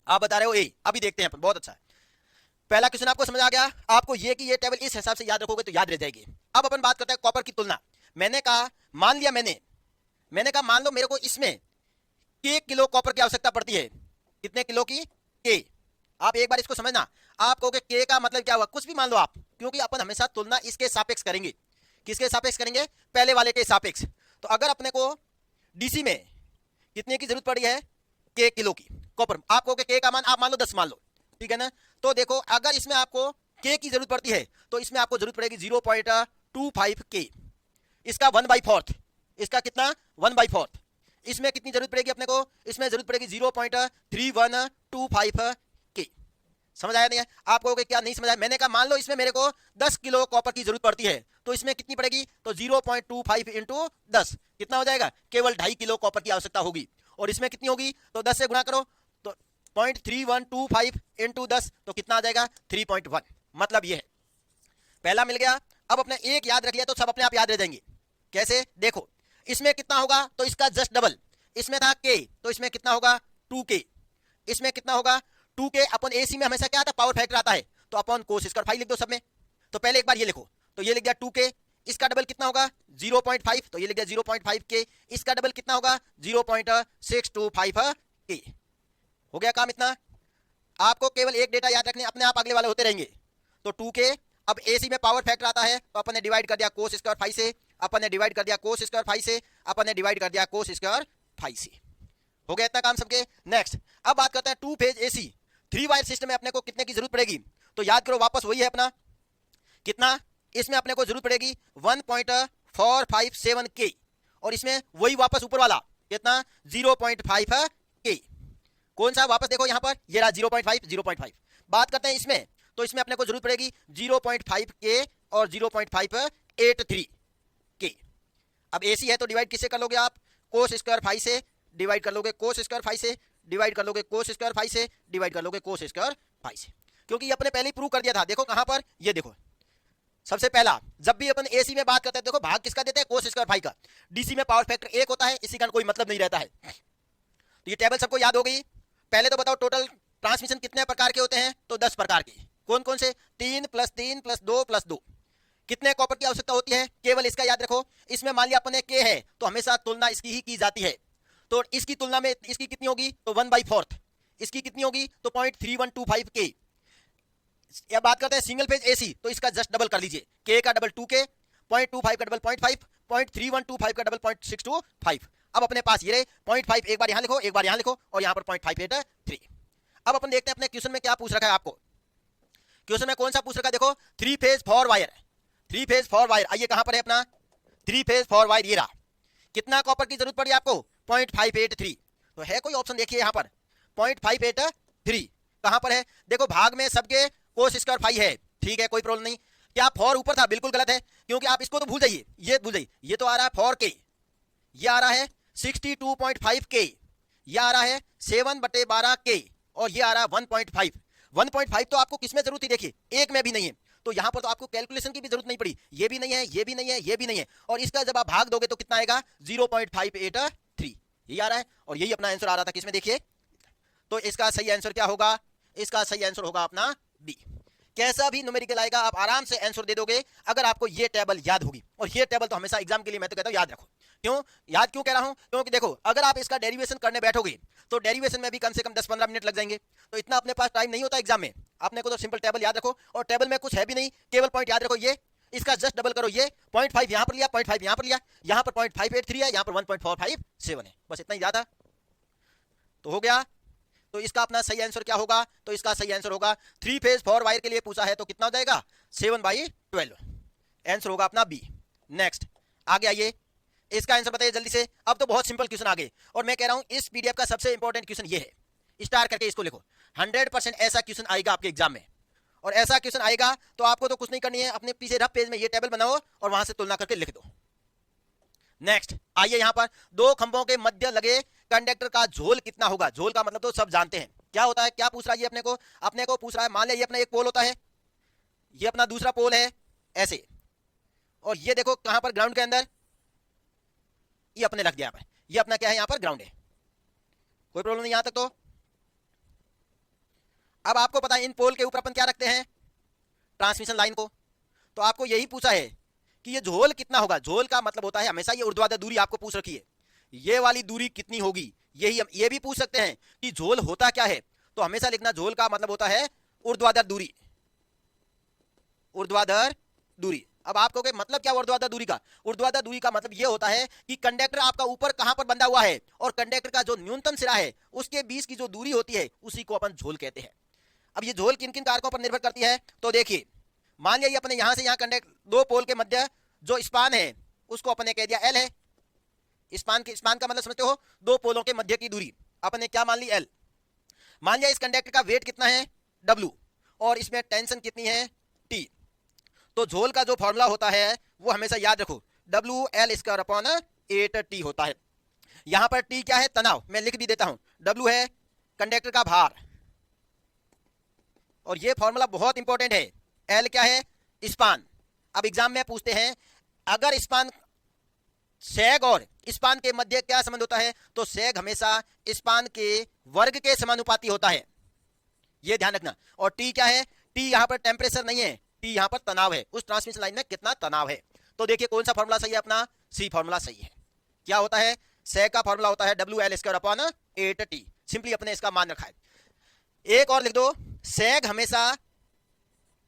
आप बता रहे हो ए, अभी देखते हैं, बहुत अच्छा है। पहला क्वेश्चन आपको समझ आ गया। आपको ये कि ये टेबल इस हिसाब से याद रखोगे तो याद रह जाएगी। अब अपन बात करते हैं कॉपर की तुलना। मैंने कहा, मान लिया मैंने कहा मान लो मेरे को इसमें के किलो कॉपर की आवश्यकता पड़ती है। कितने किलो की? के। आप एक बार इसको समझना। आप कहोगे के का मतलब क्या हुआ? कुछ भी मान लो आप, क्योंकि अपन हमेशा तुलना इसके सापेक्ष करेंगे। किसके सापेक्ष करेंगे? पहले वाले के सापेक्ष। तो अगर अपने को डीसी में कितने की जरूरत पड़ी है? के किलो की कॉपर। आप कहोगे के का मान आप मान लो 10 मान लो, ठीक है ना। तो देखो अगर इसमें आपको के की जरूरत पड़ती है तो इसमें आपको जरूरत पड़ेगी 0.25 के। इसका 1/4, इसका कितना? 1/4। इसमें कितनी जरूरत पड़ेगी अपने को? इसमें जरूरत पड़ेगी 0.3125 के। समझ आया नहीं है? आप कहोगे क्या नहीं समझ आया? मैंने कहा मान लो इसमें मेरे को 10 किलो कॉपर की जरूरत पड़ती है, तो इसमें कितनी पड़ेगी? तो 0.25 इंटू 10 कितना हो जाएगा? केवल 2.5 किलो कॉपर की आवश्यकता होगी। और इसमें कितनी होगी? तो 10 से गुणा करो, तो 0.3125 इंटू 10 तो कितना आ जाएगा? 3.1। मतलब ये है, पहला मिल गया। अब अपने एक याद रख लिया तो सब अपने आप याद रह जाएंगे। कैसे? देखो इसमें कितना होगा? तो इसका जस्ट डबल। इसमें था के, तो इसमें कितना होगा? 2k। इसमें कितना होगा? 2k। अपन एसी में हमेशा क्या आता है? पावर फैक्टर आता है, तो अपन कोस स्क्वायर 5 लिख दो सब में। तो पहले एक बार ये लिखो, तो ये लिख गया 2k। इसका डबल कितना होगा? 0.5, तो ये लिख गया 0.5 के। इसका डबल कितना होगा? 0.625 के। हो गया काम इतना। आपको केवल एक डेटा याद रखने, अपने आप अगले वाले होते रहेंगे। तो 2k। अब एसी में पावर फैक्टर आता है, तो अपन ने डिवाइड कर दिया कोस स्क्वायर 5 से, अपन ने डिवाइड कर दिया कोस स्क्वायर 5 से, अपन ने डिवाइड कर दिया कोस स्क्वायर 5 से। हो गया इतना काम सबके। नेक्स्ट अब बात करते हैं 2 फेज एसी 3 वायर सिस्टम में अपने को कितने की जरूरत पड़ेगी? तो याद करो वापस वही है अपना, कितना? इसमें अपने को जरूरत पड़ेगी 1.457 के। और इसमें वही वापस ऊपर वाला कितना? 0.5 के। कौन सा? वापस देखो यहां पर, ये रहा 0.5। बात करते हैं इसमें, तो इसमें अपने को जरूरत पड़ेगी 0.5 के और 0.583 के। अब एसी है तो डिवाइड किससे कर लोगे आप? कोस स्क्वायर 5 से डिवाइड कर लोगे, कोस स्क्वायर 5 से डिवाइड कर लोगे, कोस स्क्वायर 5 से डिवाइड कर लोगे, कोस स्क्वायर 5 से। क्योंकि ये अपने पहले ही प्रूव कर दिया था। देखो कहां पर, ये देखो सबसे पहला, जब भी अपन एसी में बात करते हैं देखो भाग किसका देते हैं? कोस स्क्वायर 5 का। डीसी में पावर फैक्टर 1 होता है, इसी का कोई मतलब नहीं रहता है। तो ये टेबल सबको याद हो गई। पहले तो बताओ टोटल ट्रांसमिशन कितने प्रकार के होते हैं? तो 10 प्रकार के। कौन कौन से? 3 + 3 + 2 + 2। कितने कॉपर की आवश्यकता होती है? केवल इसका याद रखो। इसमें मान लिया अपने के है तो हमेशा तुलना इसकी ही की जाती है। तो इसकी तुलना में इसकी कितनी होगी? तो 1/4। इसकी कितनी होगी? तो 0.3125 के। अब बात करते हैं सिंगल फेज एसी, तो इसका जस्ट डबल कर लीजिए। के का डबल 2k, 0.25 का डबल 0.5, 0.3125 का डबल 0.625। अब अपने पास ये रहे 0.5, एक बार यहां लिखो, एक बार यहां लिखो, और यहां पर 0.583। अब अपन देखते हैं अपने क्वेश्चन में क्या पूछ रखा है आपको। क्वेश्चन में कौन सा पूछ रखा है, देखो 3 फेज 4 वायर, 3 फेज 4 वायर। आइए कहां पर है अपना 3 फेज 4 वायर, ये रहा। कितना कॉपर की जरूरत पड़ी आपको, 0.583। तो है कोई ऑप्शन, देखिए यहां पर 0.583 कहां पर है, देखो भाग में सबके कोस स्क्वायर फाई है, ठीक है कोई प्रॉब्लम नहीं। क्या 4 ऊपर था, बिल्कुल गलत है, क्योंकि आप इसको तो भूल जाइए, ये भूल जाइए, ये तो आ रहा है 4K, ये आ रहा है 62.5K, ये आ रहा है 7/12K, और ये आ रहा है 1.5। 1.5 तो आपको किसमें जरूरत थी, देखिए एक में भी नहीं है, तो यहां पर तो आपको कैलकुलेशन की भी जरूरत नहीं पड़ी, ये भी नहीं है, ये भी नहीं है, ये भी नहीं है, और इसका जब आप भाग दोगे तो कितना आएगा 0.583, ये आ रहा है। और यही अपना आंसर आ रहा था किसमें, देखिए। तो इसका सही आंसर क्या होगा, इसका सही आंसर होगा अपना बी। कैसा भी न्यूमेरिकल आएगा आप आराम से आंसर दे दोगे अगर आपको ये टेबल याद होगी, और ये टेबल तो हमेशा एग्जाम के लिए मैं तो कहता हूं याद रखो। क्यों याद क्यों कह रहा हूं, क्योंकि देखो अगर आप इसका डेरिवेशन करने बैठोगे तो डेरिवेशन में भी कम से कम 10-15 मिनट लग जाएंगे, तो इतना अपने पास टाइम नहीं होता एग्जाम में। आपने को तो सिंपल टेबल याद रखो, और टेबल में कुछ है भी नहीं, केवल पॉइंट याद रखो, ये इसका जस्ट डबल करो, ये 0.5 यहां पर लिया, 0.5 यहां पर लिया, यहां पर 0.583 है, यहां पर 1.457 है, बस इतना ही याद था तो हो गया। तो इसका अपना सही आंसर क्या होगा, तो इसका सही आंसर होगा 3 फेज 4 वायर के लिए पूछा है तो कितना हो जाएगा 7/12, आंसर होगा अपना बी। नेक्स्ट आगे आइए, इसका आंसर बताइए जल्दी से। अब तो बहुत सिंपल क्वेश्चन आ गए, और मैं कह रहा हूं इस पीडीएफ का सबसे इंपॉर्टेंट क्वेश्चन ये है, स्टार करके इसको लिखो। 100% ऐसा क्वेश्चन आएगा आपके एग्जाम में, और ऐसा क्वेश्चन आएगा तो आपको तो कुछ नहीं करनी है, अपने पीछे रफ पेज में ये टेबल बनाओ और वहां से तुलना करके लिख दो। नेक्स्ट आइए, यहां पर दो खंभों के मध्य लगे कंडक्टर का झोल कितना होगा। झोल का मतलब तो सब जानते हैं क्या होता है, क्या पूछ रहा है ये अपने को पूछ रहा है। मान लिया ये अपना एक पोल होता है, ये अपना दूसरा पोल है ऐसे, और ये देखो कहां पर ग्राउंड के अंदर, ये अपने रख दिया पर, ये अपना क्या है यहां पर ग्राउंड है, कोई प्रॉब्लम नहीं यहां तक। तो अब आपको पता है इन पोल के ऊपर अपन क्या रखते हैं, ट्रांसमिशन लाइन को। तो आपको यही पूछा है कि ये झोल कितना होगा। झोल का मतलब होता है हमेशा, ये ऊर्ध्वाधर दूरी आपको पूछ रखी है, ये वाली दूरी कितनी होगी, यही हम ये भी पूछ सकते हैं कि झोल होता क्या है। तो हमेशा लिखना झोल का मतलब होता है ऊर्ध्वाधर दूरी, ऊर्ध्वाधर दूरी। अब आपको के मतलब क्या ऊर्ध्वाधर दूरी का, ऊर्ध्वाधर दूरी का मतलब ये होता है कि कंडक्टर आपका ऊपर कहां पर बंधा हुआ है, और कंडक्टर का जो न्यूनतम सिरा है उसके बीच की जो दूरी होती है उसी को अपन झोल कहते हैं। अब ये झोल किन किन कारकों पर निर्भर करती है, तो देखिए मान लिया अपने यहां से यहां कंडक्ट दो पोल के मध्य जो स्पान है उसको अपने कह दिया एल है। स्पान का मतलब समझते हो, दो पोलों के मध्य की दूरी अपने क्या मान ली एल। मान लिया इस कंडक्टर का वेट कितना है डब्ल्यू, और इसमें टेंशन कितनी है टी। तो झोल का जो फॉर्मूला होता है वो हमेशा याद रखो, WL²/8T होता है। यहां पर टी क्या है, तनाव, मैं लिख भी देता हूं। डब्ल्यू है कंडक्टर का भार, और ये फॉर्मूला बहुत इंपॉर्टेंट है। एल क्या है, स्पान। अब एग्जाम में पूछते हैं अगर स्पान, सैग और स्पान के मध्य क्या संबंध होता है, तो सैग हमेशा स्पान के वर्ग के समानुपाती होता है, ये ध्यान रखना। और टी क्या है, टी यहां पर टेम्परेचर नहीं है, टी यहां पर तनाव है, उस ट्रांसमिशन लाइन में कितना तनाव है। तो देखिए कौन सा फॉर्मूला सही है, अपना सी फॉर्मूला सही है। क्या होता है, सैग का फॉर्मूला होता है WL²/8T, सिंपली अपने इसका मान रखा है। एक और लिख दो, सैग हमेशा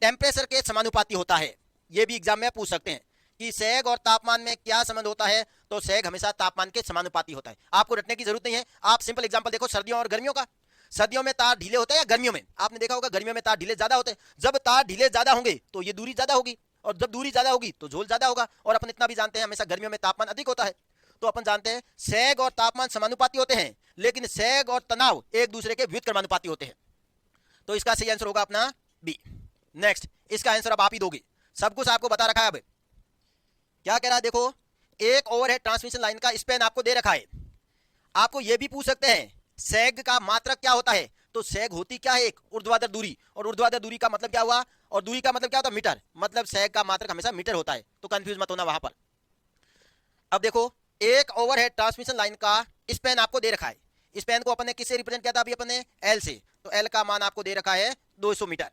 टेम्परेचर के समानुपाती होता है। यह भी एग्जाम में पूछ सकते हैं कि सैग और तापमान में क्या संबंध होता है, तो सैग हमेशा तापमान के समानुपाती होता है। आपको रटने की जरूरत नहीं है, आप सिंपल एग्जांपल देखो सर्दियों और गर्मियों का। सर्दियों में तार ढीले होते हैं या गर्मियों में, आपने देखा होगा गर्मियों में तार ढीले ज्यादा होते हैं। जब तार ढीले ज्यादा होंगे तो ये दूरी ज्यादा होगी, और जब दूरी ज्यादा होगी तो झोल ज्यादा होगा। और अपन इतना भी जानते हैं हमेशा गर्मियों में तापमान अधिक होता है। तो अपन जानते हैं सैग और तापमान समानुपाती होते हैं, लेकिन सैग और तनाव एक दूसरे के व्युत्क्रमानुपाती होते हैं। तो इसका सही आंसर होगा अपना बी। नेक्स्ट, इसका आंसर अब आप ही दोगे, सब कुछ आपको बता रखा है। अब क्या कह रहा है देखो, एक ओवरहेड ट्रांसमिशन लाइन का स्पैन आपको दे रखा है। आपको यह भी पूछ सकते हैं सैग का मात्रक क्या होता है, तो सैग होती क्या है, एक ऊर्ध्वाधर दूरी, और ऊर्ध्वाधर दूरी का मतलब क्या हुआ, और दूरी का मतलब क्या होता है मीटर, मतलब सैग का मात्रक हमेशा मीटर होता है, तो कंफ्यूज मत होना वहां पर। अब देखो एक ओवरहेड ट्रांसमिशन लाइन का स्पैन आपको दे रखा है, स्पैन को अपने किससे रिप्रेजेंट किया था अभी अपने, एल से, तो एल का मान आपको दे रखा है 200 मीटर।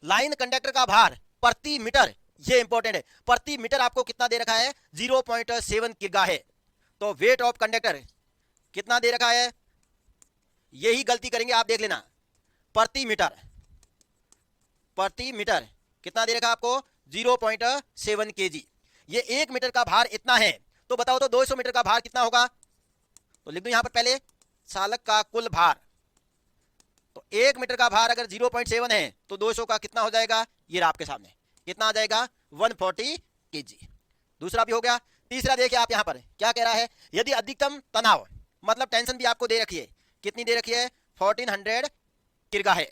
लाइन कंडक्टर का भार प्रति मीटर, ये इंपॉर्टेंट है, प्रति मीटर आपको कितना दे रखा है 0.7 किग्रा है। तो वेट ऑफ कंडक्टर कितना दे रखा है, यही गलती करेंगे आप, देख लेना, प्रति मीटर कितना दे रखा आपको 0.7 kg। ये 1 मीटर का भार इतना है, तो बताओ तो 200 मीटर का भार कितना होगा। तो लिख दो यहां पर पहले चालक का कुल भार, तो 1 मीटर का भार अगर 0.7 है तो 200 का कितना हो जाएगा, ये आपके सामने कितना आ जाएगा, 140 kg। दूसरा भी हो गया। तीसरा देखिए आप यहां पर क्या कह रहा है, यदि अधिकतम तनाव मतलब टेंशन भी आपको दे रखी है, कितनी दे रखी है, 1400 किर्गा है,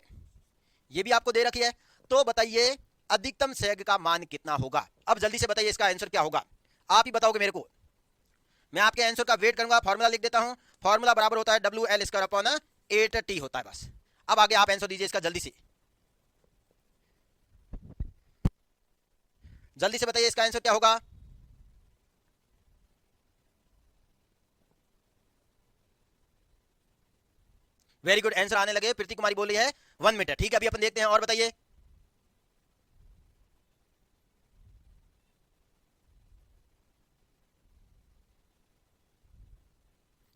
ये भी आपको दे रखी है। तो बताइए अधिकतम सेग का मान कितना होगा। अब जल्दी से बताइए इसका आंसर क्या होगा, आप ही बताओगे मेरे को। मैं आपके आंसर का वेट करूंगा, फॉर्मूला लिख देता हूं। फॉर्मूला बराबर होता है WL² / 8T होता है बस। अब आगे आप आंसर दीजिए इसका जल्दी से, जल्दी से बताइए इसका आंसर क्या होगा। वेरी गुड, आंसर आने लगे। प्रीति कुमारी बोल रही है 1 मीटर। ठीक है, अभी अपन देखते हैं और बताइए।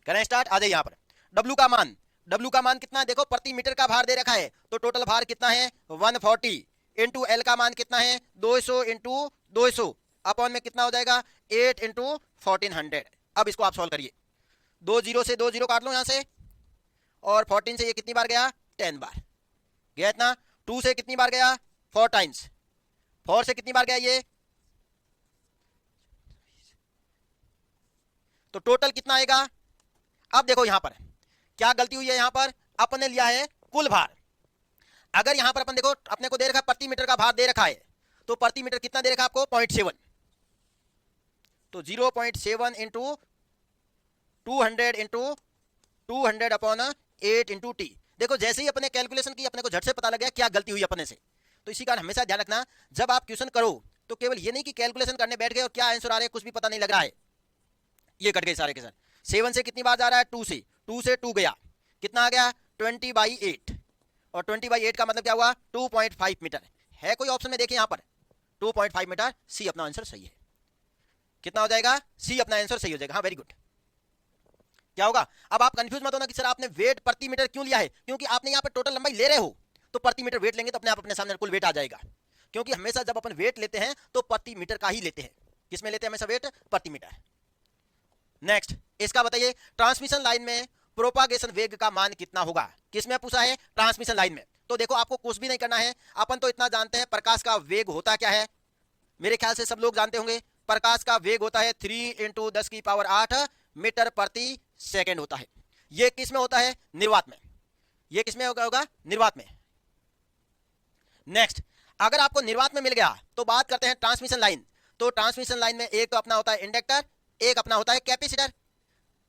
करें स्टार्ट, आ जाइए यहां पर। डब्ल्यू का मान कितना है, देखो प्रति मीटर का भार दे रखा है, तो टोटल भार कितना है 140 इंटू एल का मान कितना है 200 इंटू 200 अपॉन में कितना हो जाएगा 8 इंटू 1400। अब इसको आप सॉल्व करिए, 20 से 20 काट लो यहां से, और 14 से ये कितनी बार गया 10 बार गया इतना, 2 से कितनी बार गया 4 टाइम्स, 4 से कितनी बार गया ये, तो टोटल कितना आएगा। अब देखो यहां पर क्या गलती हुई है, यहां पर अपन ने लिया है कुल भार। अगर यहां पर अपन देखो अपने को दे रखा है प्रति मीटर का भार दे रखा है, तो प्रति मीटर कितना दे रखा है आपको 0.7, तो 0.7 into 200 into 200 upon 8 into T. देखो जैसे ही अपने कैलकुलेशन की अपने को झट से पता लग गया क्या गलती हुई अपने से। तो इसी कारण हमेशा ध्यान रखना, जब आप क्वेश्चन करो तो केवल ये नहीं कि कैलकुलेशन करने बैठ गए और क्या आंसर आ रहे हैं कुछ भी पता नहीं लग रहा है, ये कट गए सारे के सारे। 7 से कितनी बार जा रहा है 2 से, 2 से 2 गया, कितना आ गया 20/8, और 20/8 का मतलब क्या हुआ 2.5 मीटर। है कोई ऑप्शन में देखिए यहाँ पर 2.5 मीटर, सी अपना आंसर सही है। कितना हो जाएगा, सी अपना आंसर सही हो जाएगा। हाँ वेरी गुड। क्या होगा, अब आप कंफ्यूज मत होना कि सर आपने वेट प्रति मीटर क्यों लिया है, क्योंकि आपने यहाँ पर टोटल लंबाई ले रहे हो, तो प्रति मीटर वेट लेंगे तो अपने आप अपने सामने कुल वेट आ जाएगा। क्योंकि हमेशा जब अपन वेट लेते हैं तो प्रति मीटर का ही लेते हैं, किसमें लेते हैं हमेशा वेट, प्रति मीटर। नेक्स्ट इसका बताइए, ट्रांसमिशन लाइन में प्रोपागेशन वेग का मान कितना होगा। किसमें पूछा है, ट्रांसमिशन लाइन में। तो देखो आपको कुछ भी नहीं करना है, अपन तो इतना जानते हैं प्रकाश का वेग होता क्या है, मेरे ख्याल से सब लोग जानते होंगे। प्रकाश का वेग होता है 3 × 10⁸ मीटर प्रति सेकेंड होता है। ये किस में होता है, निर्वात में। ये किस में होगा, निर्वात में। नेक्स्ट, अगर आपको निर्वात में मिल गया तो बात करते हैं ट्रांसमिशन लाइन। तो ट्रांसमिशन लाइन में एक तो अपना होता है इंडक्टर, एक अपना होता है कैपेसिटर।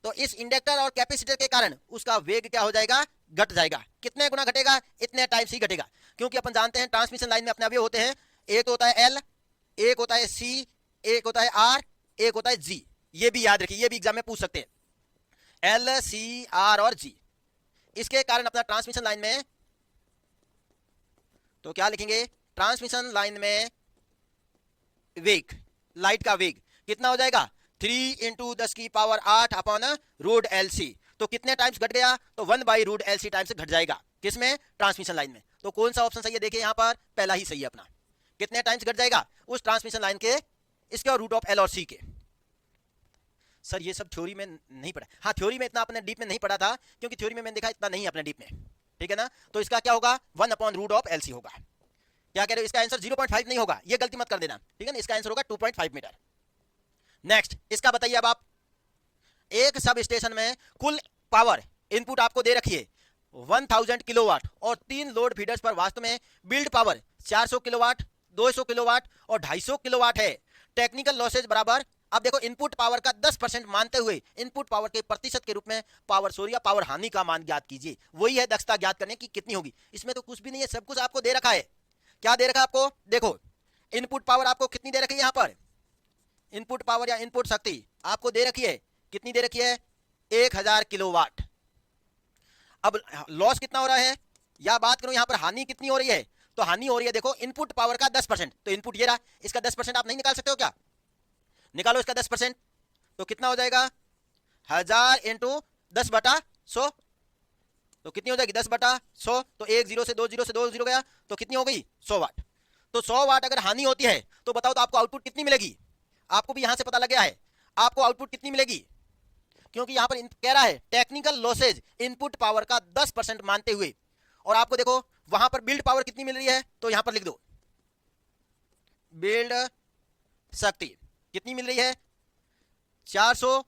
तो इस इंडक्टर और कैपेसिटर के कारण उसका वेग क्या हो जाएगा, घट जाएगा। कितने गुना घटेगा, इतने टाइम्स ही घटेगा। क्योंकि अपन जानते हैं ट्रांसमिशन लाइन में अपने अवयव होते हैं, एक तो होता है एल, एक होता है सी, एक होता है आर, एक होता है जी। ये भी याद रखिए, ये भी एग्जाम में पूछ सकते हैं, एल सी आर और जी। इसके कारण अपना ट्रांसमिशन लाइन में तो क्या लिखेंगे, ट्रांसमिशन लाइन में वेग, लाइट का वेग कितना हो जाएगा 3 × 10⁸ अपॉन √LC। तो कितने टाइम्स घट गया, तो 1/√LC टाइम्स घट जाएगा। किसमें, ट्रांसमिशन लाइन में। तो कौन सा ऑप्शन सही है, देखिए यहां पर पहला ही सही है अपना। कितने टाइम्स घट जाएगा, उस ट्रांसमिशन लाइन के, इसके और √L और C के। सर ये सब थ्योरी में नहीं पढ़ा, हाँ थ्योरी में इतना अपने डीप में नहीं पढ़ा था, क्योंकि थ्योरी में मैंने देखा इतना नहीं अपने डीप में, ठीक है ना। तो इसका क्या होगा 1/√LC होगा। क्या कह रहे हो, इसका आंसर 0.5 नहीं होगा, ये गलती मत कर देना, ठीक है ना। इसका आंसर होगा 2.5 मीटर। नेक्स्ट इसका बताइए, अब आप एक सब स्टेशन में कुल पावर इनपुट आपको दे रखी है 1000 किलोवाट, और 3 लोड फीडर्स पर वास्तव में बिल्ड पावर 400 किलोवाट, 200 किलोवाट और 250 किलोवाट है। टेक्निकल लॉसेज बराबर, अब देखो इनपुट पावर का 10% मानते हुए इनपुट पावर के प्रतिशत के रूप में पावर शोर या पावर हानि का मान ज्ञात कीजिए। वही है दक्षता ज्ञात करने की कितनी होगी। इसमें तो कुछ भी नहीं है, सब कुछ आपको दे रखा है। क्या दे रखा है आपको, देखो इनपुट पावर आपको कितनी दे रखी है, यहां पर इनपुट पावर या इनपुट शक्ति आपको दे रखी है, कितनी दे रखी है 1000 किलोवाट। अब लॉस कितना हो रहा है, या बात करूं यहां पर हानि कितनी हो रही है, तो हानि हो रही है देखो इनपुट पावर का 10%। तो इनपुट ये रहा, इसका 10% आप नहीं निकाल सकते हो क्या, निकालो इसका 10%, तो कितना हो जाएगा 1000 × 10/100, तो कितनी हो जाएगी 10/100। तो 1 0 से 2 0 से 2 0 गया, तो कितनी हो गई 100 वाट। तो 100 वाट अगर हानि होती है तो बताओ तो आपको आउटपुट कितनी मिलेगी। आपको भी यहां से पता लग गया है आपको आउटपुट कितनी मिलेगी, क्योंकि यहां पर कह रहा है टेक्निकल लॉसेज इनपुट पावर का 10% मानते हुए, और आपको देखो वहां पर बिल्ड पावर कितनी मिल रही है, तो यहां पर लिख दो बिल्ड शक्ति कितनी मिल रही है, 400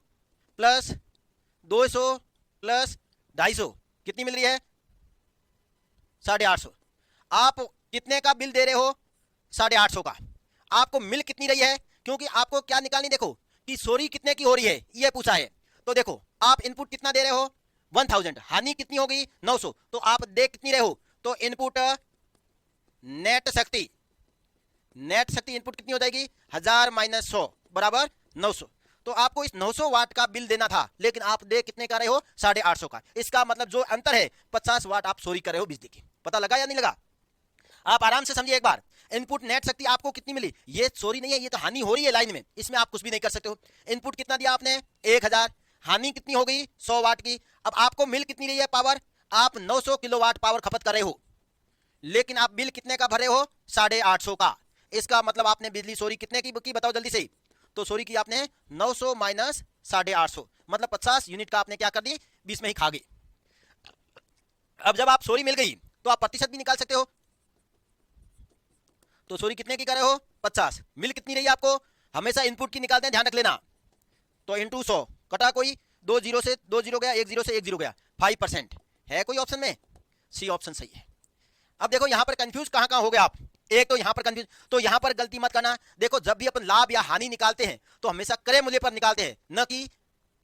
प्लस 200 प्लस 250 कितनी मिल रही है, 850। आप कितने का बिल दे रहे हो, 850 का। आपको मिल कितनी रही है, क्योंकि आपको क्या निकालनी, देखो कि चोरी कितने की हो रही है ये पूछा है। तो देखो आप इनपुट कितना दे रहे हो, 1000, हानि कितनी होगी 900, तो आप दे कितनी रहे हो, तो इनपुट नेट शक्ति इनपुट कितनी हो जाएगी, 1000 माइनस 100 बराबर 900। तो आपको इस 900 वाट का बिल देना था, लेकिन आप दे कितने का रहे हो, 850 का। इसका मतलब जो अंतर है 50 वाट आप चोरी कर रहे हो बिजली की। पता लगा या नहीं लगा? आप आराम से समझिए एक बार। इनपुट नेट शक्ति आपको कितनी मिली, ये चोरी नहीं है, ये तो हानि हो रही है लाइन में, इसमें आप कुछ भी नहीं कर सकते हो। इनपुट कितना दिया आपने, 1000, हानि कितनी हो गई 100 वाट की। अब आपको मिल कितनी रही है पावर, आप 900 किलोवाट पावर खपत कर रहे हो, लेकिन आप बिल कितने का भरे हो, 850 का। इसका मतलब आपने बिजली चोरी कितने की बताओ जल्दी से। तो चोरी की आपने 900 माइनस 850, मतलब 50 यूनिट का आपने क्या कर दी, 20 में ही खा गई। अब जब आप चोरी मिल गई तो आप प्रतिशत भी निकाल सकते हो। तो चोरी कितने की कर रहे हो, 50। मिल कितनी रही है आपको, हमेशा इनपुट की निकालते हैं, ध्यान रख लेना। तो इंटू 100 कटा कोई 2 जीरो से 2 जीरो गया, 1 जीरो से 1 जीरो गया, 5% है कोई ऑप्शन में, सी ऑप्शन सही है। अब देखो यहां पर कंफ्यूज कहां कहां हो गए आप, एक तो यहां पर कंफ्यूज, तो यहां पर गलती मत करना। देखो जब भी अपन लाभ या हानि निकालते हैं तो हमेशा क्रय मूल्य पर निकालते हैं, न कि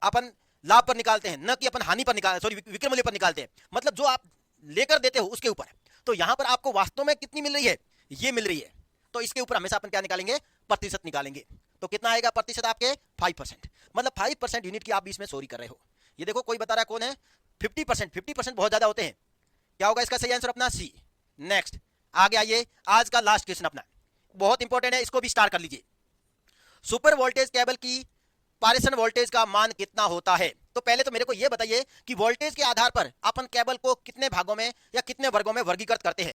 अपन लाभ पर निकालते हैं, न कि अपन हानि पर निकाल सॉरी विक्रय मूल्य पर निकालते हैं, मतलब जो आप लेकर देते हो उसके ऊपर। तो यहां पर आपको वास्तव में कितनी मिल रही है, ये मिल रही है, तो इसके ऊपर हमेशा अपन क्या निकालेंगे, प्रतिशत निकालेंगे। तो कितना आएगा प्रतिशत आपके, 5%, मतलब 5% यूनिट की आप बीच में चोरी कर रहे हो। ये देखो कोई बता रहा है कौन है, 50% बहुत ज्यादा होते हैं। क्या होगा इसका सही आंसर अपना, सी। नेक्स्ट आगे आइए, आज का लास्ट क्वेश्चन अपना बहुत इंपॉर्टेंट है, इसको भी स्टार कर लीजिए। सुपर वोल्टेज केबल की पारेषण वोल्टेज का मान कितना होता है। तो पहले तो मेरे को यह बताइए कि वोल्टेज के आधार पर अपन केबल को कितने भागों में या कितने वर्गों में वर्गीकृत करते हैं।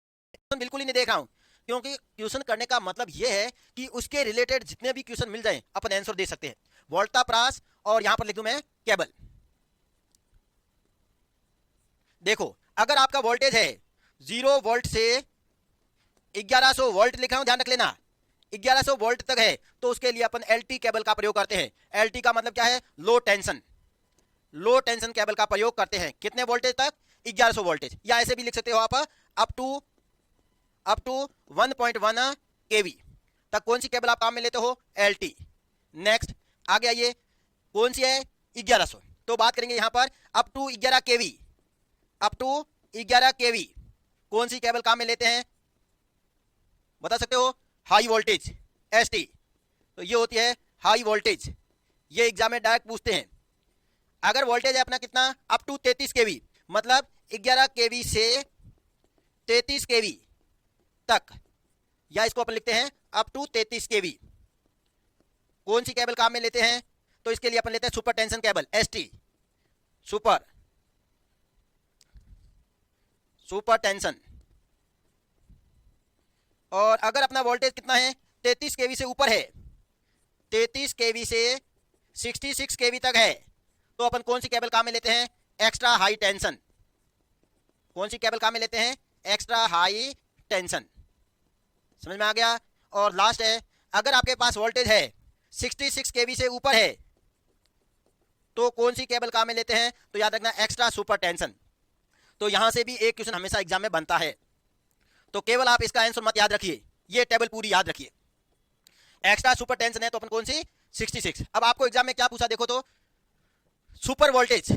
बिल्कुल ही नहीं देख रहा हूं, क्योंकि क्वेश्चन करने का मतलब यह है कि उसके रिलेटेड जितने भी क्वेश्चन मिल जाए अपन आंसर दे सकते हैं। वोल्टा प्रास, और यहां पर लिख दूं मैं केबल। देखो अगर आपका वोल्टेज है 0 वोल्ट से 1100 वोल्ट लिख रहा हूं, ध्यान रख लेना, 1100 वोल्ट तक है, तो उसके लिए अपन एलटी केबल का प्रयोग करते हैं। एलटी का मतलब क्या है, लो टेंशन केबल का प्रयोग करते हैं। कितने वोल्टेज तक, 1100 वोल्टेज, या ऐसे भी लिख सकते हो आप अप टू 1.1 केवी तक कौन सी केबल आप काम में लेते हो, एलटी। नेक्स्ट आगे आइए, कौन सी है, 1100। तो बात करेंगे यहां पर अप टू 11 केवी कौन सी केबल काम में लेते हैं, बता सकते हो, हाई वोल्टेज, एसटी। तो ये होती है हाई वोल्टेज, ये एग्जाम में डायरेक्ट पूछते हैं। अगर वोल्टेज है अपना कितना, अप टू 33 केवी, मतलब 11 केवी से 33 केवी तक, या इसको अपन लिखते हैं अप टू 33 केवी, कौन सी केबल काम में लेते हैं, तो इसके लिए अपन लेते हैं super tension cable, ST, super tension. और अगर अपना वोल्टेज कितना है, 33 केवी से ऊपर है, 33 केवी से 66 केवी तक है, तो अपन कौन सी केबल काम में लेते हैं, एक्स्ट्रा हाई टेंशन। कौन सी केबल काम में लेते हैं, एक्स्ट्रा हाई टेंशन। समझ में आ गया। और लास्ट है, अगर आपके पास वोल्टेज है 66 केवी से ऊपर है, तो कौन सी केबल काम में लेते हैं, तो याद रखना एक्स्ट्रा सुपर टेंशन। तो यहां से भी एक क्वेश्चन हमेशा एग्जाम में बनता है, तो केवल आप इसका आंसर मत याद रखिए, ये टेबल पूरी याद रखिए। एक्स्ट्रा सुपर टेंशन है तो अपन कौन सी, 66। अब आपको एग्जाम में क्या पूछा, देखो तो सुपर वोल्टेज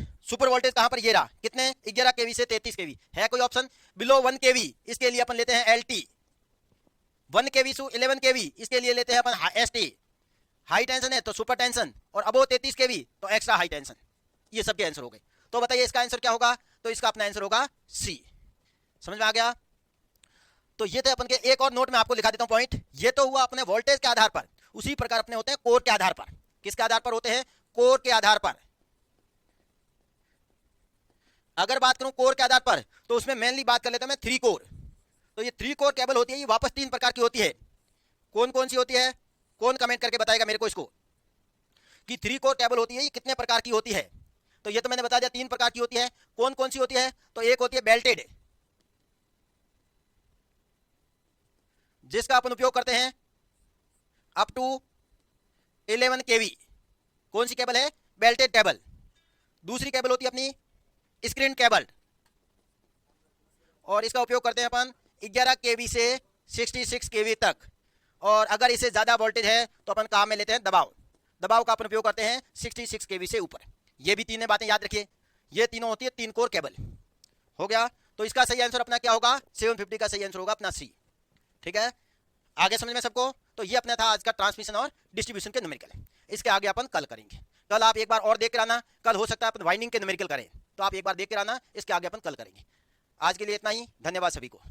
कहां पर, ये रहा, कितने, 11 केवी से 33 केवी, है कोई ऑप्शन, बिलो 1 केवी, इसके लिए अपन लेते हैं एलटी, 1 केवी टू 11 केवी, इसके लिए लेते हैं अपन एसटी। हाई टेंशन है तो सुपर टेंशन, और अबो 33 केवी तो एक्स्ट्रा हाई टेंशन। ये सबके आंसर हो गए। तो बताइए इसका आंसर क्या होगा, तो इसका अपना आंसर होगा सी। समझ में आ गया। तो ये थे अपन के, एक और नोट में आपको लिखा देता हूं पॉइंट। ये तो हुआ अपने वोल्टेज के आधार पर, उसी प्रकार अपने होते हैं कोर के आधार पर। किसके आधार पर होते हैं, कोर के आधार पर। अगर बात करूं कोर के आधार पर, तो उसमें मेनली बात कर लेता हूं मैं 3 कोर। तो ये 3 कोर केबल होती है, ये वापस 3 प्रकार की होती है। कौन कौन सी होती है, कौन कमेंट करके बताएगा मेरे को इसको, कि 3 कोर केबल होती है ये कितने प्रकार की होती है। तो ये तो मैंने बता दिया 3 प्रकार की होती है। कौन कौन सी होती है, तो एक होती है बेल्टेड, जिसका अपन उपयोग करते हैं अप टू 11 kV। कौन सी केबल है? Belted cable. दूसरी केबल होती है अपनी स्क्रीन केबल, और इसका उपयोग करते हैं अपन 11 kV से 66 kV तक। और अगर इससे ज्यादा वोल्टेज है तो अपन काम में लेते हैं दबाव। दबाव का अपन उपयोग करते हैं 66 kV से ऊपर। ये भी तीन बातें याद रखिए, ये तीनों होती है 3 कोर केबल। हो गया? तो इसका सही आंसर अपना क्या होगा? 750 का सही आंसर होगा अपना सी। ठीक है, आगे समझ में सबको? तो ये अपना था आज का ट्रांसमिशन और डिस्ट्रीब्यूशन के न्यूमेरिकल। इसके आगे अपन कल करेंगे। कल आप एक बार और देख कर आना, कल हो सकता है अपन वाइंडिंग के न्यूमेरिकल करें, तो आप एक बार देख कर आना, इसके आगे अपन कल करेंगे। आज के लिए इतना ही, धन्यवाद सभी को।